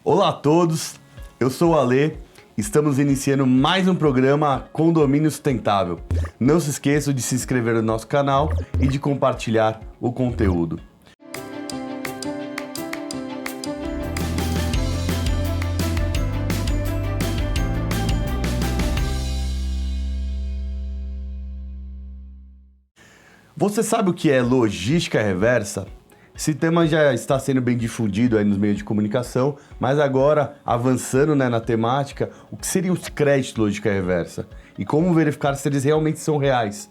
Olá a todos, eu sou o Alê, estamos iniciando mais um programa Condomínio Sustentável. Não se esqueça de se inscrever no nosso canal e de compartilhar o conteúdo. Você sabe o que é logística reversa? Esse tema já está sendo bem difundido aí nos meios de comunicação, mas agora, avançando na temática, o que seriam os créditos de logística reversa? E como verificar se eles realmente são reais?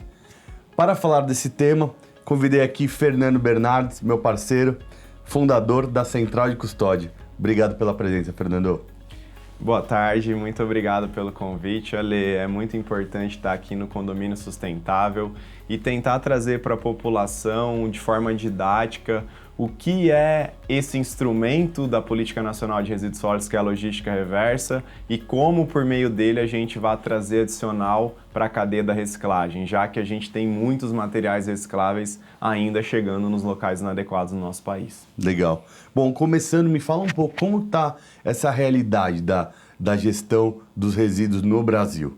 Para falar desse tema, convidei aqui Fernando Bernardes, meu parceiro, fundador da Central de Custódia. Obrigado pela presença, Fernando. Boa tarde, muito obrigado pelo convite, Ale. É muito importante estar aqui no Condomínio Sustentável e tentar trazer para a população, de forma didática, o que é esse instrumento da Política Nacional de Resíduos Sólidos, que é a logística reversa, e como, por meio dele, a gente vai trazer adicional para a cadeia da reciclagem, já que a gente tem muitos materiais recicláveis ainda chegando nos locais inadequados no nosso país. Legal. Bom, começando, me fala um pouco como está essa realidade da gestão dos resíduos no Brasil.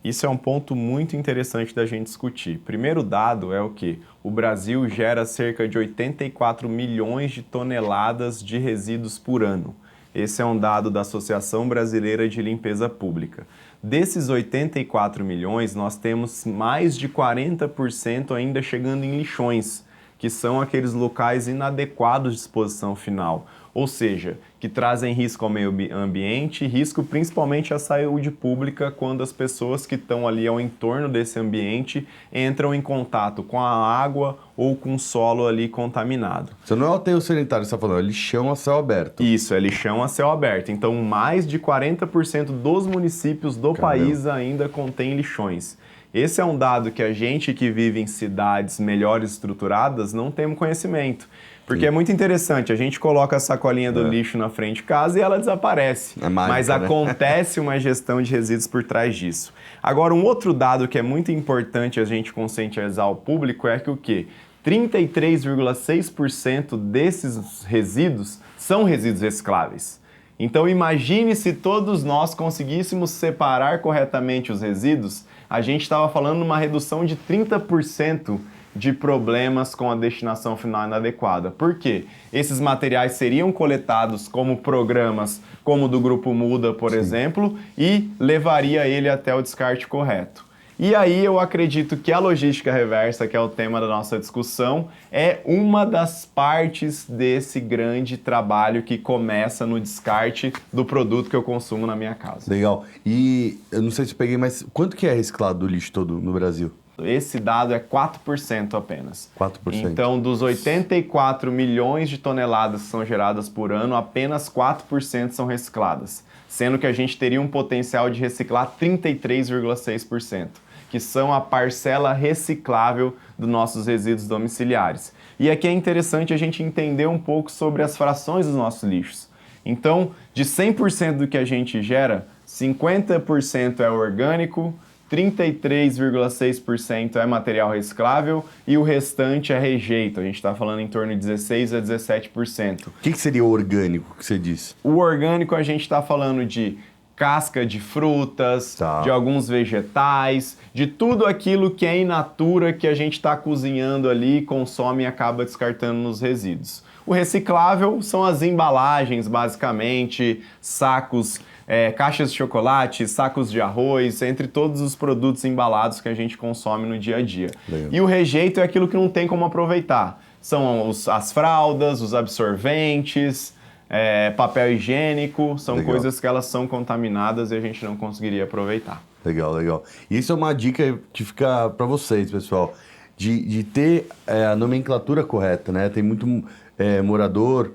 Isso é um ponto muito interessante da gente discutir. Primeiro dado é o que? O Brasil gera cerca de 84 milhões de toneladas de resíduos por ano. Esse é um dado da Associação Brasileira de Limpeza Pública. Desses 84 milhões, nós temos mais de 40% ainda chegando em lixões, que são aqueles locais inadequados de disposição final, ou seja, que trazem risco ao meio ambiente, risco principalmente à saúde pública quando as pessoas que estão ali ao entorno desse ambiente entram em contato com a água ou com o solo ali contaminado. Isso não é o aterro sanitário que você está falando, é lixão a céu aberto. Isso, é lixão a céu aberto. Então, mais de 40% dos municípios do país ainda contém lixões. Esse é um dado que a gente que vive em cidades melhores estruturadas não temos conhecimento. Porque é muito interessante, a gente coloca a sacolinha do lixo na frente de casa e ela desaparece. É mágica, mas acontece uma gestão de resíduos por trás disso. Agora, um outro dado que é muito importante a gente conscientizar o público é que o quê? 33,6% desses resíduos são resíduos recicláveis. Então imagine se todos nós conseguíssemos separar corretamente os resíduos, a gente estava falando de uma redução de 30% de problemas com a destinação final inadequada. Por quê? Esses materiais seriam coletados como programas, como o do Grupo Muda, por exemplo, e levaria ele até o descarte correto. E aí eu acredito que a logística reversa, que é o tema da nossa discussão, é uma das partes desse grande trabalho que começa no descarte do produto que eu consumo na minha casa. Legal. E eu não sei se eu peguei, mas quanto que é reciclado do lixo todo no Brasil? Esse dado é 4% apenas. 4%. Então, dos 84 milhões de toneladas que são geradas por ano, apenas 4% são recicladas, sendo que a gente teria um potencial de reciclar 33,6%, que são a parcela reciclável dos nossos resíduos domiciliares. E aqui é interessante a gente entender um pouco sobre as frações dos nossos lixos. Então, de 100% do que a gente gera, 50% é orgânico, 33,6% é material reciclável e o restante é rejeito. A gente está falando em torno de 16% a 17%. O que seria o orgânico que você disse? O orgânico a gente está falando de casca de frutas, de alguns vegetais, de tudo aquilo que é in natura que a gente está cozinhando ali, consome e acaba descartando nos resíduos. O reciclável são as embalagens, basicamente, sacos, caixas de chocolate, sacos de arroz, entre todos os produtos embalados que a gente consome no dia a dia. Legal. E o rejeito é aquilo que não tem como aproveitar. São as fraldas, os absorventes, papel higiênico, são coisas que elas são contaminadas e a gente não conseguiria aproveitar. Legal, legal. E isso é uma dica que fica para vocês, pessoal, de ter a nomenclatura correta, né? Tem muito morador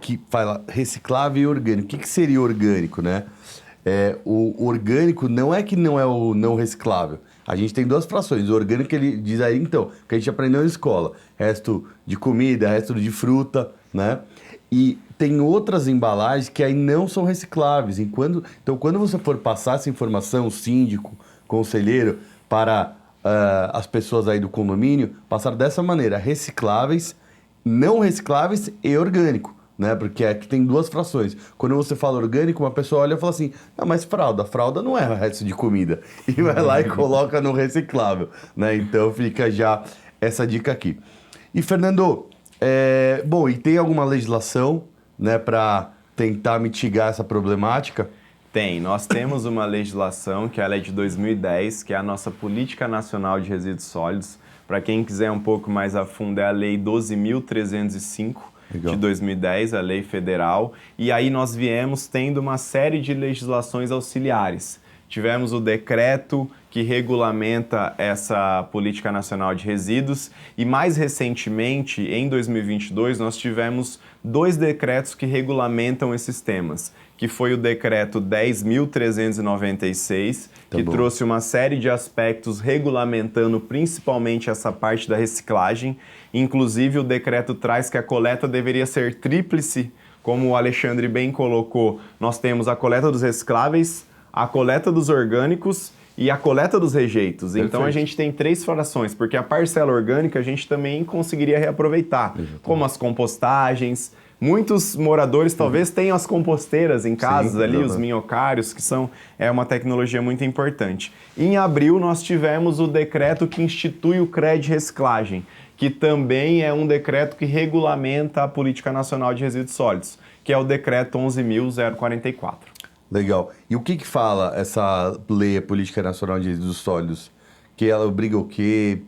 que fala reciclável e orgânico. O que seria orgânico, né? O orgânico não é que não é o não reciclável. A gente tem duas frações. O orgânico, ele diz aí, então, que a gente aprendeu na escola. Resto de comida, resto de fruta, né? E tem outras embalagens que aí não são recicláveis. Então, quando você for passar essa informação, o síndico, conselheiro, para as pessoas aí do condomínio, passar dessa maneira, recicláveis, não recicláveis e orgânico. né? Porque aqui tem duas frações. Quando você fala orgânico, uma pessoa olha e fala assim, ah, mas fralda não é resto de comida. E vai lá e coloca no reciclável, né? Então fica já essa dica aqui. E Fernando, bom, e tem alguma legislação, né, para tentar mitigar essa problemática? Tem, nós temos uma legislação que ela é de 2010, que é a nossa Política Nacional de Resíduos Sólidos. Para quem quiser um pouco mais a fundo, é a Lei 12.305 de 2010, a lei federal. E aí nós viemos tendo uma série de legislações auxiliares. Tivemos o decreto que regulamenta essa Política Nacional de Resíduos e, mais recentemente, em 2022, nós tivemos 2 decretos que regulamentam esses temas, que foi o decreto 10.396, que trouxe uma série de aspectos regulamentando principalmente essa parte da reciclagem. Inclusive, o decreto traz que a coleta deveria ser tríplice, como o Alexandre bem colocou. Nós temos a coleta dos recicláveis, a coleta dos orgânicos e a coleta dos rejeitos. Perfeito. Então a gente tem 3 frações, porque a parcela orgânica a gente também conseguiria reaproveitar, como as compostagens. Muitos moradores talvez tenham as composteiras em casas ali, os minhocários, que é uma tecnologia muito importante. Em abril nós tivemos o decreto que institui o CREA de reciclagem, que também é um decreto que regulamenta a Política Nacional de Resíduos Sólidos, que é o decreto 11.044. Legal. E o que fala essa lei, a Política Nacional de Resíduos Sólidos? Que ela obriga o quê?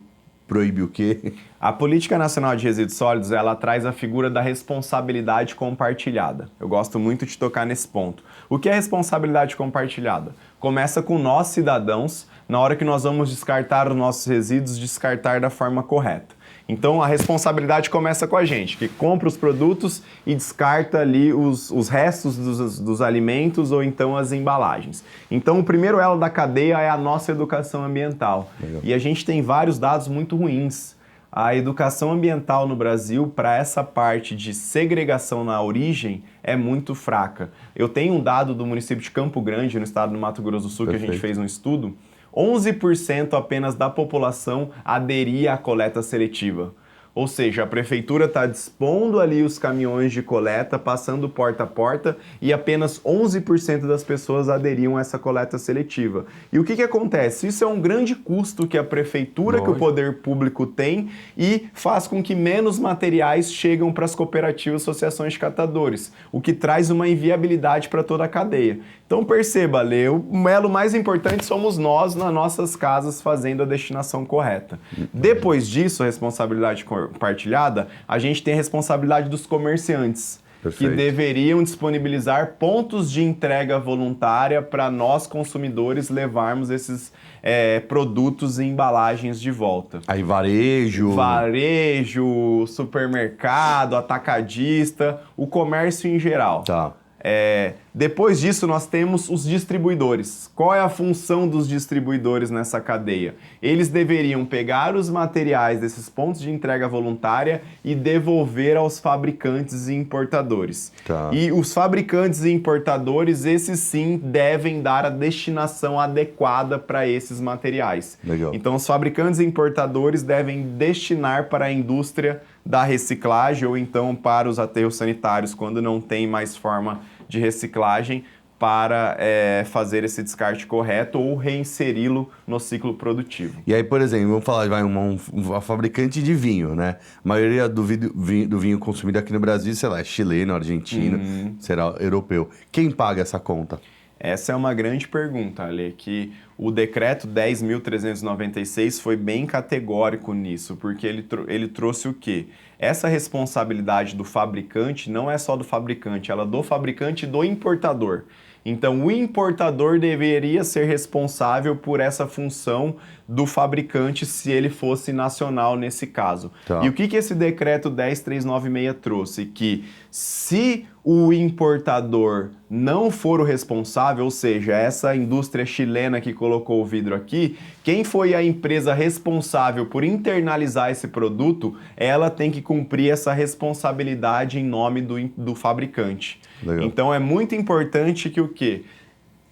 Proíbe o quê? A Política Nacional de Resíduos Sólidos, ela traz a figura da responsabilidade compartilhada. Eu gosto muito de tocar nesse ponto. O que é responsabilidade compartilhada? Começa com nós, cidadãos, na hora que nós vamos descartar os nossos resíduos, descartar da forma correta. Então, a responsabilidade começa com a gente, que compra os produtos e descarta ali os restos dos alimentos ou então as embalagens. Então, o primeiro elo da cadeia é a nossa educação ambiental. Legal. E a gente tem vários dados muito ruins. A educação ambiental no Brasil, para essa parte de segregação na origem, é muito fraca. Eu tenho um dado do município de Campo Grande, no estado do Mato Grosso do Sul, Perfeito. Que a gente fez um estudo. 11% apenas da população aderia à coleta seletiva. Ou seja, a prefeitura está dispondo ali os caminhões de coleta, passando porta a porta, e apenas 11% das pessoas aderiam a essa coleta seletiva. E o que acontece? Isso é um grande custo que a prefeitura, que o poder público tem, e faz com que menos materiais cheguem para as cooperativas e associações de catadores, o que traz uma inviabilidade para toda a cadeia. Então perceba, Lê, o elo mais importante somos nós nas nossas casas fazendo a destinação correta. Depois disso, a responsabilidade compartilhada, a gente tem a responsabilidade dos comerciantes, Perfeito. Que deveriam disponibilizar pontos de entrega voluntária para nós, consumidores, levarmos esses produtos e embalagens de volta. Aí varejo, supermercado, atacadista, o comércio em geral. Tá. Depois disso, nós temos os distribuidores. Qual é a função dos distribuidores nessa cadeia? Eles deveriam pegar os materiais desses pontos de entrega voluntária e devolver aos fabricantes e importadores. Tá. E os fabricantes e importadores, esses sim, devem dar a destinação adequada para esses materiais. Legal. Então, os fabricantes e importadores devem destinar para a indústria da reciclagem ou então para os aterros sanitários, quando não tem mais forma de reciclagem, para fazer esse descarte correto ou reinseri-lo no ciclo produtivo. E aí, por exemplo, vamos falar, vai um fabricante de vinho, né? A maioria do vinho consumido aqui no Brasil, sei lá, é chileno, argentino, será europeu. Quem paga essa conta? Essa é uma grande pergunta, Ale, que o decreto 10.396 foi bem categórico nisso, porque ele trouxe o quê? Essa responsabilidade do fabricante não é só do fabricante, ela é do fabricante e do importador. Então, o importador deveria ser responsável por essa função do fabricante se ele fosse nacional nesse caso. Tá. E o que esse decreto 10.396 trouxe? Que se o importador não for o responsável, ou seja, essa indústria chilena que colocou o vidro aqui, quem foi a empresa responsável por internalizar esse produto, ela tem que cumprir essa responsabilidade em nome do fabricante. Legal. Então é muito importante que o quê?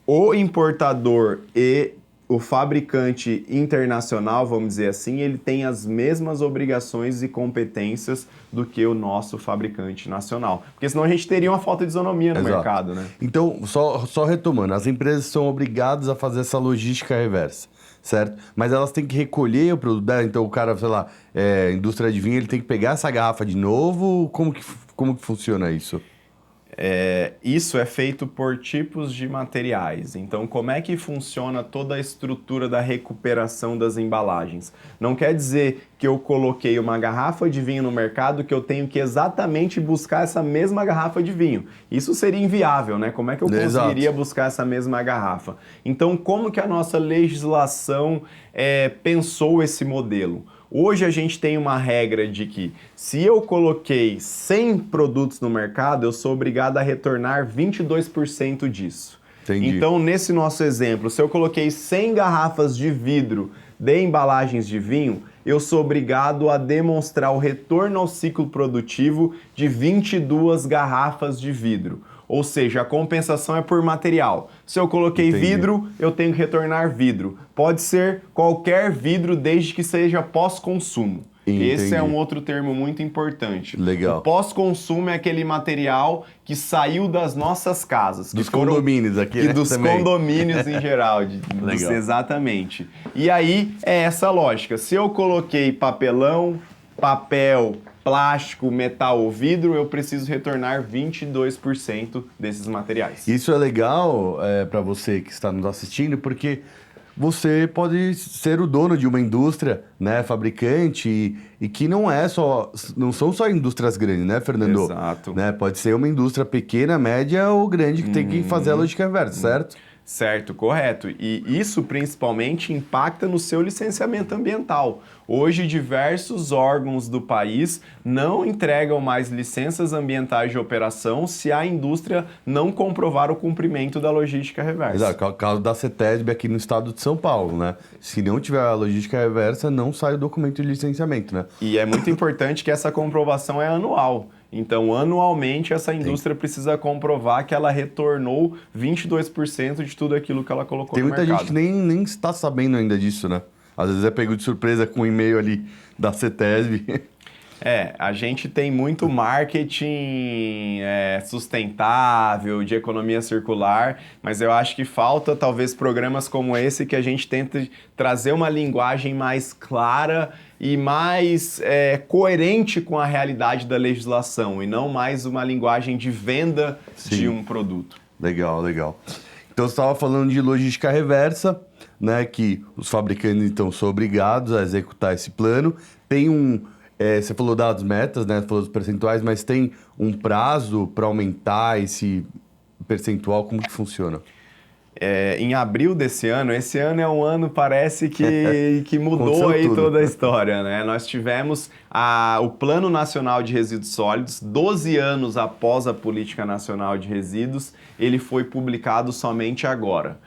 O importador e o fabricante internacional, vamos dizer assim, ele tem as mesmas obrigações e competências do que o nosso fabricante nacional. Porque senão a gente teria uma falta de isonomia no mercado, né? Então, só retomando, as empresas são obrigadas a fazer essa logística reversa, certo? Mas elas têm que recolher o produto dela, então o cara, sei lá, indústria de vinho, ele tem que pegar essa garrafa de novo? Como que funciona isso? Isso é feito por tipos de materiais. Então, como é que funciona toda a estrutura da recuperação das embalagens? Não quer dizer que eu coloquei uma garrafa de vinho no mercado que eu tenho que exatamente buscar essa mesma garrafa de vinho. Isso seria inviável, né? Como é que eu conseguiria buscar essa mesma garrafa? Então, como que a nossa legislação pensou esse modelo? Hoje a gente tem uma regra de que se eu coloquei 100 produtos no mercado, eu sou obrigado a retornar 22% disso. Entendi. Então, nesse nosso exemplo, se eu coloquei 100 garrafas de vidro de embalagens de vinho, eu sou obrigado a demonstrar o retorno ao ciclo produtivo de 22 garrafas de vidro. Ou seja, a compensação é por material. Se eu coloquei vidro, eu tenho que retornar vidro. Pode ser qualquer vidro, desde que seja pós-consumo. Esse é um outro termo muito importante. Legal. O pós-consumo é aquele material que saiu das nossas casas. Dos condomínios aqui, né? Dos condomínios em geral. Legal. Exatamente. E aí é essa lógica. Se eu coloquei papelão, papel, plástico, metal ou vidro, eu preciso retornar 22% desses materiais. Isso é legal para você que está nos assistindo, porque você pode ser o dono de uma indústria, né, fabricante, e que não são só indústrias grandes, né, Fernando? Exato. Né? Pode ser uma indústria pequena, média ou grande que tem que fazer a logística reversa, certo? Certo, correto. E isso principalmente impacta no seu licenciamento ambiental. Hoje, diversos órgãos do país não entregam mais licenças ambientais de operação se a indústria não comprovar o cumprimento da logística reversa. Exato, o caso da CETESB aqui no estado de São Paulo, né? Se não tiver a logística reversa, não sai o documento de licenciamento, né? E é muito importante que essa comprovação é anual. Então, anualmente, essa indústria precisa comprovar que ela retornou 22% de tudo aquilo que ela colocou no mercado. Tem muita gente que nem está sabendo ainda disso, né? Às vezes é pego de surpresa com um e-mail ali da CETESB. A gente tem muito marketing sustentável, de economia circular, mas eu acho que falta talvez programas como esse que a gente tenta trazer uma linguagem mais clara e mais coerente com a realidade da legislação e não mais uma linguagem de venda de um produto. Legal, legal. Então você estava falando de logística reversa, né, que os fabricantes então são obrigados a executar esse plano. Tem você falou das metas, né, falou dos percentuais, mas tem um prazo para aumentar esse percentual? Como que funciona? Em abril desse ano, esse ano é um ano, parece que mudou aí toda a história, né? Nós tivemos o Plano Nacional de Resíduos Sólidos, 12 anos após a Política Nacional de Resíduos, ele foi publicado somente agora.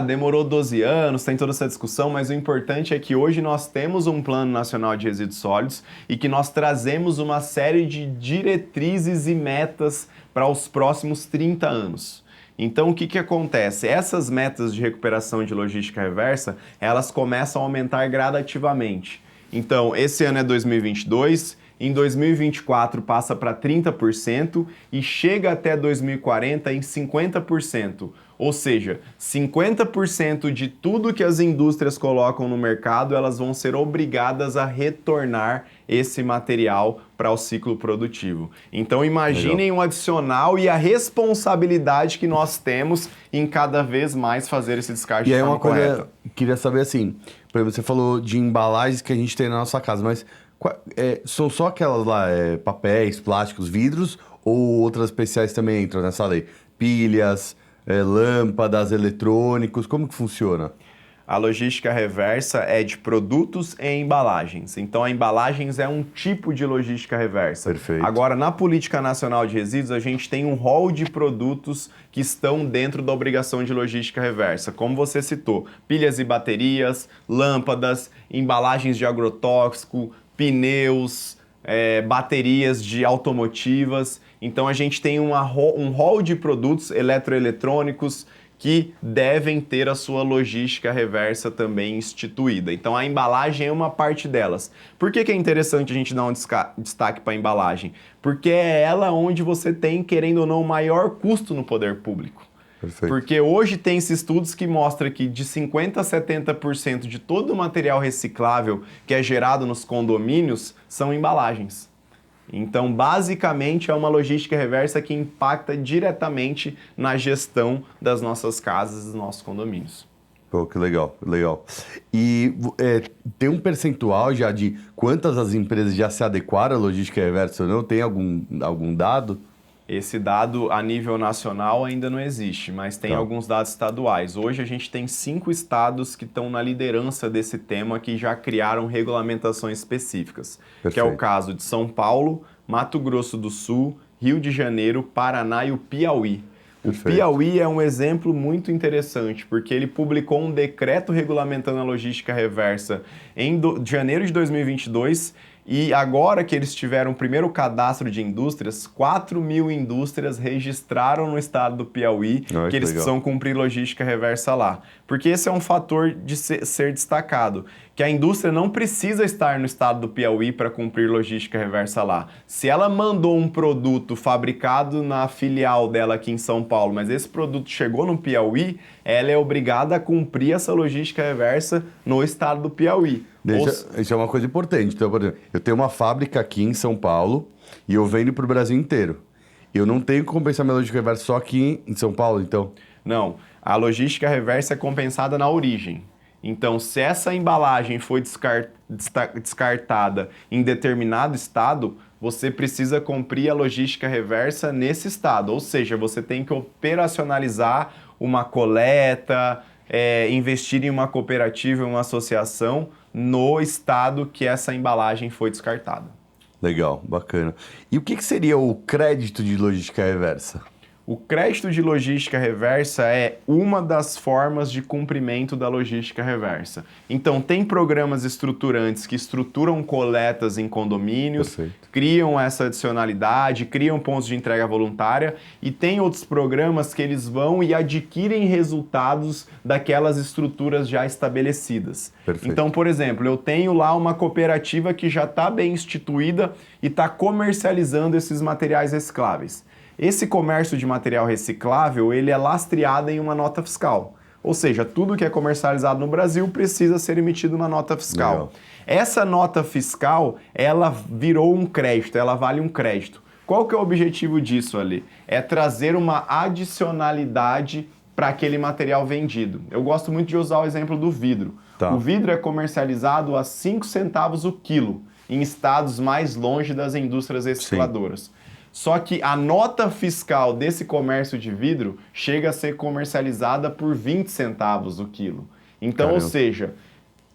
Demorou 12 anos, tem toda essa discussão, mas o importante é que hoje nós temos um Plano Nacional de Resíduos Sólidos e que nós trazemos uma série de diretrizes e metas para os próximos 30 anos. Então, o que acontece? Essas metas de recuperação de logística reversa, elas começam a aumentar gradativamente. Então, esse ano é 2022, em 2024 passa para 30% e chega até 2040 em 50%. Ou seja, 50% de tudo que as indústrias colocam no mercado, elas vão ser obrigadas a retornar esse material para o ciclo produtivo. Então imaginem um adicional e a responsabilidade que nós temos em cada vez mais fazer esse descarte de forma correta. E aí uma coisa, queria saber assim, por exemplo, você falou de embalagens que a gente tem na nossa casa, mas são só aquelas lá, papéis, plásticos, vidros, ou outras especiais também entram nessa lei? Pilhas, lâmpadas, eletrônicos, como que funciona? A logística reversa é de produtos e embalagens. Então, a embalagens é um tipo de logística reversa. Perfeito. Agora, na Política Nacional de Resíduos, a gente tem um rol de produtos que estão dentro da obrigação de logística reversa. Como você citou, pilhas e baterias, lâmpadas, embalagens de agrotóxico, pneus, baterias de automotivas. Então, a gente tem um rol de produtos eletroeletrônicos que devem ter a sua logística reversa também instituída. Então a embalagem é uma parte delas. Por que é interessante a gente dar um destaque para a embalagem? Porque é ela onde você tem, querendo ou não, o maior custo no poder público. Perfeito. Porque hoje tem esses estudos que mostram que de 50% a 70% de todo o material reciclável que é gerado nos condomínios são embalagens. Então, basicamente, é uma logística reversa que impacta diretamente na gestão das nossas casas, dos nossos condomínios. Pô, que legal, legal. E tem um percentual já de quantas as empresas já se adequaram à logística reversa ou não? Tem algum dado? Esse dado a nível nacional ainda não existe, mas tem alguns dados estaduais. Hoje a gente tem 5 estados que estão na liderança desse tema, que já criaram regulamentações específicas. Perfeito. Que é o caso de São Paulo, Mato Grosso do Sul, Rio de Janeiro, Paraná e o Piauí. Perfeito. O Piauí é um exemplo muito interessante, porque ele publicou um decreto regulamentando a logística reversa em janeiro de 2022, e agora que eles tiveram o primeiro cadastro de indústrias, 4.000 indústrias registraram no estado do Piauí que eles precisam cumprir logística reversa lá. Porque esse é um fator de ser destacado, que a indústria não precisa estar no estado do Piauí para cumprir logística reversa lá. Se ela mandou um produto fabricado na filial dela aqui em São Paulo, mas esse produto chegou no Piauí, ela é obrigada a cumprir essa logística reversa no estado do Piauí. Isso é uma coisa importante. Então, por exemplo, eu tenho uma fábrica aqui em São Paulo e eu vendo para o Brasil inteiro. Eu não tenho que compensar minha logística reversa só aqui em São Paulo, então? Não. A logística reversa é compensada na origem. Então, se essa embalagem foi descartada em determinado estado, você precisa cumprir a logística reversa nesse estado. Ou seja, você tem que operacionalizar uma coleta, investir em uma cooperativa, uma associação no estado que essa embalagem foi descartada. Legal, bacana. E o que seria o crédito de logística reversa? O crédito de logística reversa é uma das formas de cumprimento da logística reversa. Então, tem programas estruturantes que estruturam coletas em condomínios, Perfeito. Criam essa adicionalidade, criam pontos de entrega voluntária, e tem outros programas que eles vão e adquirem resultados daquelas estruturas já estabelecidas. Perfeito. Então, por exemplo, eu tenho lá uma cooperativa que já está bem instituída e está comercializando esses materiais recicláveis. Esse comércio de material reciclável, ele é lastreado em uma nota fiscal. Ou seja, tudo que é comercializado no Brasil precisa ser emitido uma nota fiscal. Legal. Essa nota fiscal, ela virou um crédito, ela vale um crédito. Qual que é o objetivo disso ali? É trazer uma adicionalidade para aquele material vendido. Eu gosto muito de usar o exemplo do vidro. Tá. O vidro é comercializado a 5 centavos o quilo, em estados mais longe das indústrias recicladoras. Sim. Só que a nota fiscal desse comércio de vidro chega a ser comercializada por 20 centavos o quilo. Então, Ou seja,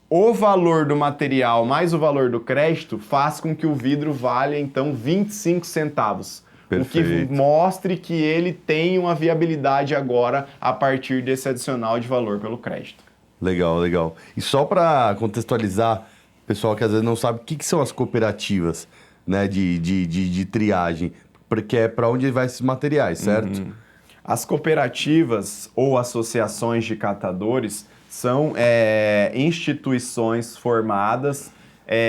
o valor do material mais o valor do crédito faz com que o vidro valha, então, 25 centavos. Perfeito. O que mostre que ele tem uma viabilidade agora a partir desse adicional de valor pelo crédito. Legal, legal. E só para contextualizar, pessoal que às vezes não sabe, o que são as cooperativas, né, de triagem? Porque é para onde vai esses materiais, certo? Uhum. As cooperativas ou associações de catadores são instituições formadas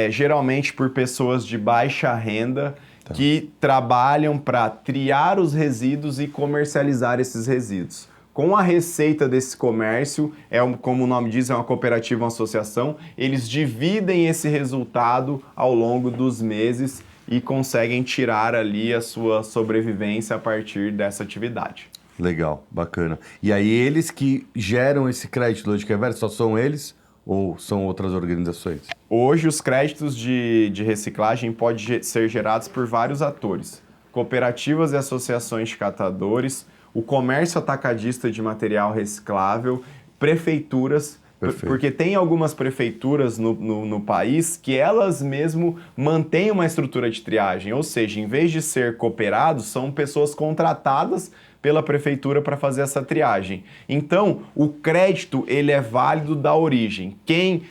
geralmente por pessoas de baixa renda que trabalham para triar os resíduos e comercializar esses resíduos. Com a receita desse comércio, como o nome diz, é uma cooperativa, uma associação, eles dividem esse resultado ao longo dos meses e conseguem tirar ali a sua sobrevivência a partir dessa atividade. Legal, bacana. E aí eles que geram esse crédito logística reversa, só são eles ou são outras organizações? Hoje os créditos de reciclagem podem ser gerados por vários atores. Cooperativas e associações de catadores, o comércio atacadista de material reciclável, prefeituras. Perfeito. Porque tem algumas prefeituras no país que elas mesmo mantêm uma estrutura de triagem, ou seja, em vez de ser cooperados, são pessoas contratadas pela prefeitura para fazer essa triagem. Então, o crédito ele é válido da origem. Quem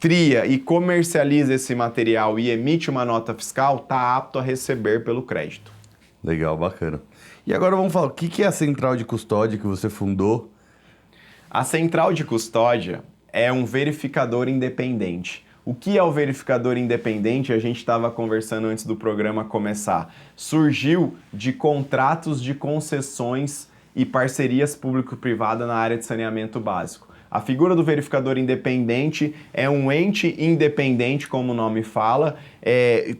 tria e comercializa esse material e emite uma nota fiscal está apto a receber pelo crédito. Legal, bacana. E agora vamos falar, o que é a central de custódia que você fundou? A central de custódia é um verificador independente. O que é o verificador independente? A gente estava conversando antes do programa começar. Surgiu de contratos de concessões e parcerias público-privada na área de saneamento básico. A figura do verificador independente é um ente independente, como o nome fala,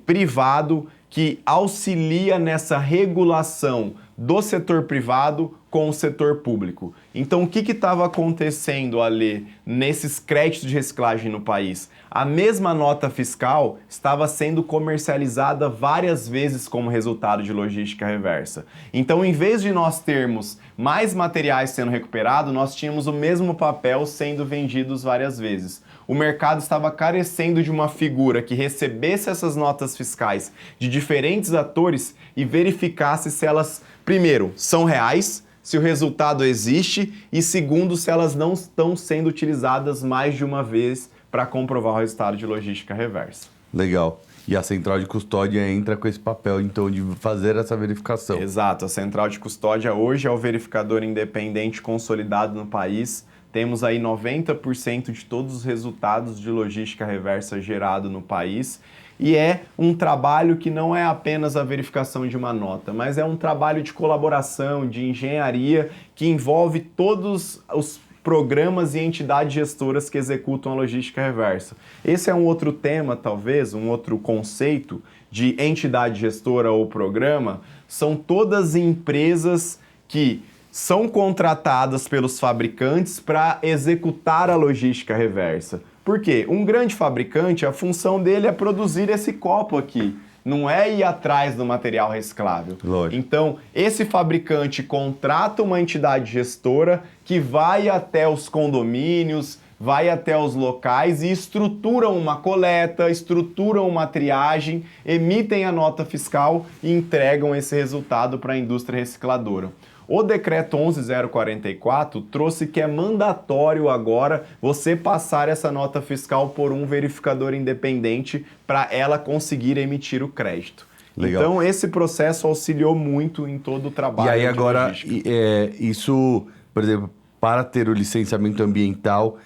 privado, que auxilia nessa regulação do setor privado com o setor público. Então, o que estava acontecendo ali nesses créditos de reciclagem no país? A mesma nota fiscal estava sendo comercializada várias vezes como resultado de logística reversa. Então, em vez de nós termos mais materiais sendo recuperados, nós tínhamos o mesmo papel sendo vendidos várias vezes. O mercado estava carecendo de uma figura que recebesse essas notas fiscais de diferentes atores e verificasse se elas, primeiro, são reais, se o resultado existe e, segundo, se elas não estão sendo utilizadas mais de uma vez para comprovar o resultado de logística reversa. Legal. E a central de custódia entra com esse papel, então, de fazer essa verificação. Exato. A central de custódia hoje é o verificador independente consolidado no país. Temos aí 90% de todos os resultados de logística reversa gerado no país. E é um trabalho que não é apenas a verificação de uma nota, mas é um trabalho de colaboração, de engenharia, que envolve todos os programas e entidades gestoras que executam a logística reversa. Esse é um outro tema, talvez, um outro conceito de entidade gestora ou programa. São todas empresas que são contratadas pelos fabricantes para executar a logística reversa. Por quê? Um grande fabricante, a função dele é produzir esse copo aqui, não é ir atrás do material reciclável. Lógico. Então, esse fabricante contrata uma entidade gestora que vai até os condomínios, vai até os locais e estruturam uma coleta, estruturam uma triagem, emitem a nota fiscal e entregam esse resultado para a indústria recicladora. O decreto 11.044 trouxe que é mandatório agora você passar essa nota fiscal por um verificador independente para ela conseguir emitir o crédito. Legal. Então, esse processo auxiliou muito em todo o trabalho. E aí de agora, logística. isso, por exemplo, para ter o licenciamento ambiental,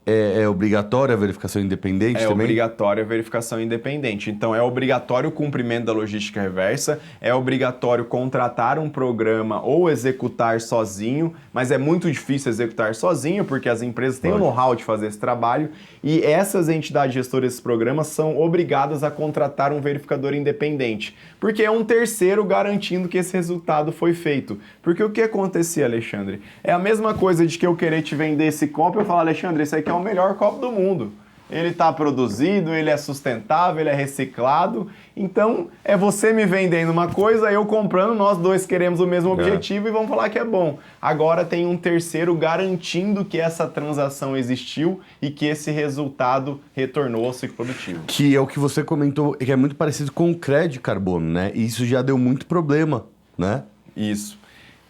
é obrigatória a verificação independente também? É obrigatória a verificação independente. Então, é obrigatório o cumprimento da logística reversa, é obrigatório contratar um programa ou executar sozinho, mas é muito difícil executar sozinho, porque as empresas têm o know-how de fazer esse trabalho, e essas entidades gestoras desses programas são obrigadas a contratar um verificador independente, porque é um terceiro garantindo que esse resultado foi feito. Porque o que acontecia, Alexandre? É a mesma coisa de que eu querer te vender esse copo e eu falar, Alexandre, esse aqui é o melhor copo do mundo. Ele está produzido, ele é sustentável, ele é reciclado. Então, é você me vendendo uma coisa, eu comprando, nós dois queremos o mesmo objetivo e vamos falar que é bom. Agora tem um terceiro garantindo que essa transação existiu e que esse resultado retornou ao ciclo produtivo. Que é o que você comentou, que é muito parecido com o crédito de carbono, né? E isso já deu muito problema, né? Isso.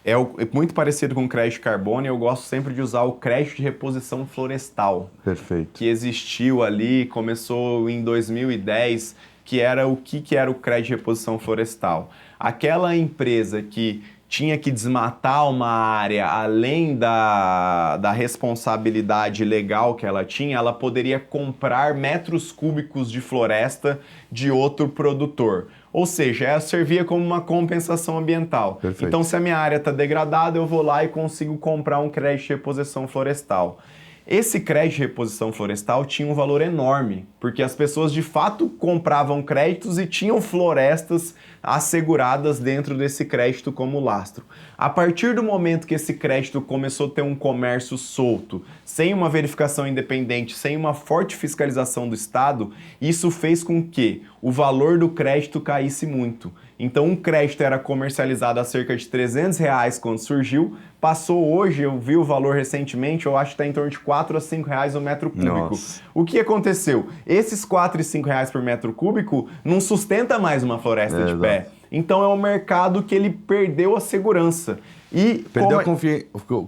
É muito parecido com o crédito de carbono e eu gosto sempre de usar o crédito de reposição florestal. Perfeito. Que existiu ali, começou em 2010, que era o que era o crédito de reposição florestal. Aquela empresa que tinha que desmatar uma área além da responsabilidade legal que ela tinha, ela poderia comprar metros cúbicos de floresta de outro produtor. Ou seja, ela servia como uma compensação ambiental. Perfeito. Então, se a minha área está degradada, eu vou lá e consigo comprar um crédito de reposição florestal. Esse crédito de reposição florestal tinha um valor enorme, porque as pessoas de fato compravam créditos e tinham florestas asseguradas dentro desse crédito como lastro. A partir do momento que esse crédito começou a ter um comércio solto, sem uma verificação independente, sem uma forte fiscalização do Estado, isso fez com que o valor do crédito caísse muito. Então, um crédito era comercializado a cerca de R$300 quando surgiu, passou hoje, eu vi o valor recentemente, eu acho que está em torno de R$4 a R$5 o metro cúbico. Nossa. O que aconteceu? Esses R$4 e R$5 por metro cúbico não sustenta mais uma floresta de pé. Então, é um mercado que ele perdeu a segurança. E perdeu a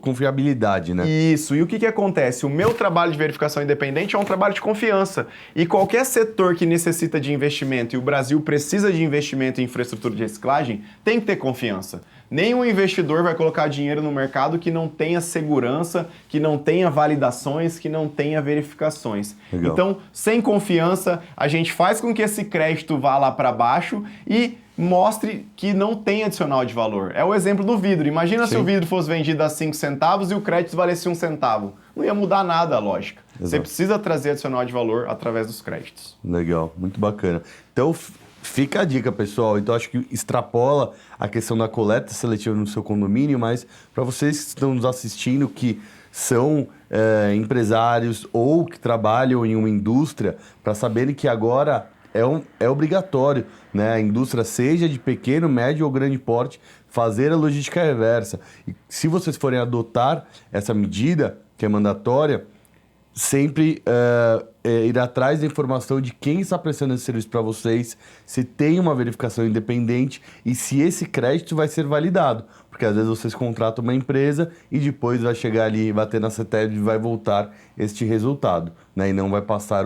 confiabilidade, né? Isso. E o que acontece? O meu trabalho de verificação independente é um trabalho de confiança. E qualquer setor que necessita de investimento, e o Brasil precisa de investimento em infraestrutura de reciclagem, tem que ter confiança. Nenhum investidor vai colocar dinheiro no mercado que não tenha segurança, que não tenha validações, que não tenha verificações. Legal. Então, sem confiança, a gente faz com que esse crédito vá lá para baixo e mostre que não tem adicional de valor. É o exemplo do vidro. Imagina se o vidro fosse vendido a 5 centavos e o crédito valesse 1 centavo. Não ia mudar nada a lógica. Exato. Você precisa trazer adicional de valor através dos créditos. Legal, muito bacana. Então, fica a dica, pessoal. Então, acho que extrapola a questão da coleta seletiva no seu condomínio, mas para vocês que estão nos assistindo, que são empresários ou que trabalham em uma indústria, para saberem que agora é obrigatório, né? A indústria, seja de pequeno, médio ou grande porte, fazer a logística reversa. E se vocês forem adotar essa medida, que é mandatória, sempre ir atrás da informação de quem está prestando esse serviço para vocês, se tem uma verificação independente e se esse crédito vai ser validado. Porque às vezes vocês contratam uma empresa e depois vai chegar ali, bater na CETESB e vai voltar este resultado, né? E não vai passar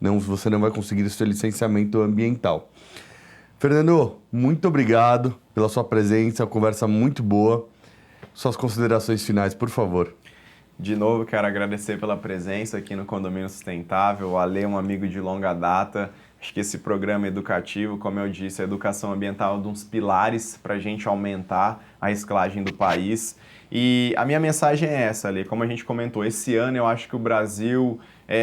você não vai conseguir o seu licenciamento ambiental. Fernando, muito obrigado pela sua presença, uma conversa muito boa. Suas considerações finais, por favor. De novo, quero agradecer pela presença aqui no Condomínio Sustentável. O Ale é um amigo de longa data. Acho que esse programa educativo, como eu disse, a educação ambiental é um dos pilares para a gente aumentar a reciclagem do país. E a minha mensagem é essa, Ale. Como a gente comentou, esse ano eu acho que o Brasil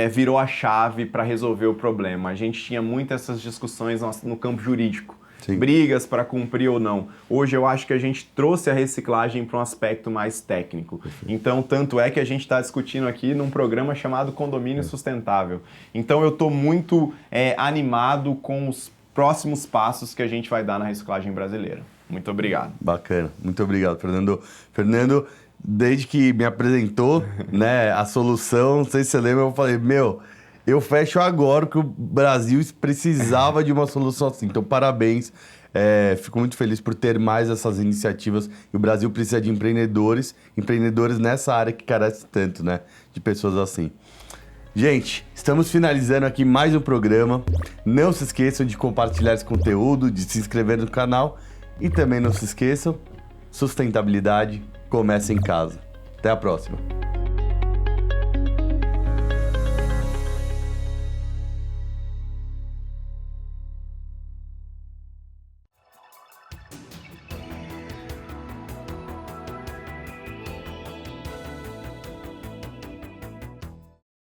virou a chave para resolver o problema. A gente tinha muitas essas discussões no campo jurídico. Sim. Brigas para cumprir ou não. Hoje eu acho que a gente trouxe a reciclagem para um aspecto mais técnico. Perfeito. Então, tanto é que a gente está discutindo aqui num programa chamado Condomínio Sustentável. Então, eu estou muito animado com os próximos passos que a gente vai dar na reciclagem brasileira. Muito obrigado. Bacana. Muito obrigado, Fernando. Fernando, desde que me apresentou, né, a solução, não sei se você lembra, eu falei, eu fecho agora que o Brasil precisava de uma solução assim. Então, parabéns. Fico muito feliz por ter mais essas iniciativas. E o Brasil precisa de empreendedores nessa área que carece tanto, né? De pessoas assim. Gente, estamos finalizando aqui mais um programa. Não se esqueçam de compartilhar esse conteúdo, de se inscrever no canal. E também não se esqueçam, sustentabilidade começa em casa. Até a próxima.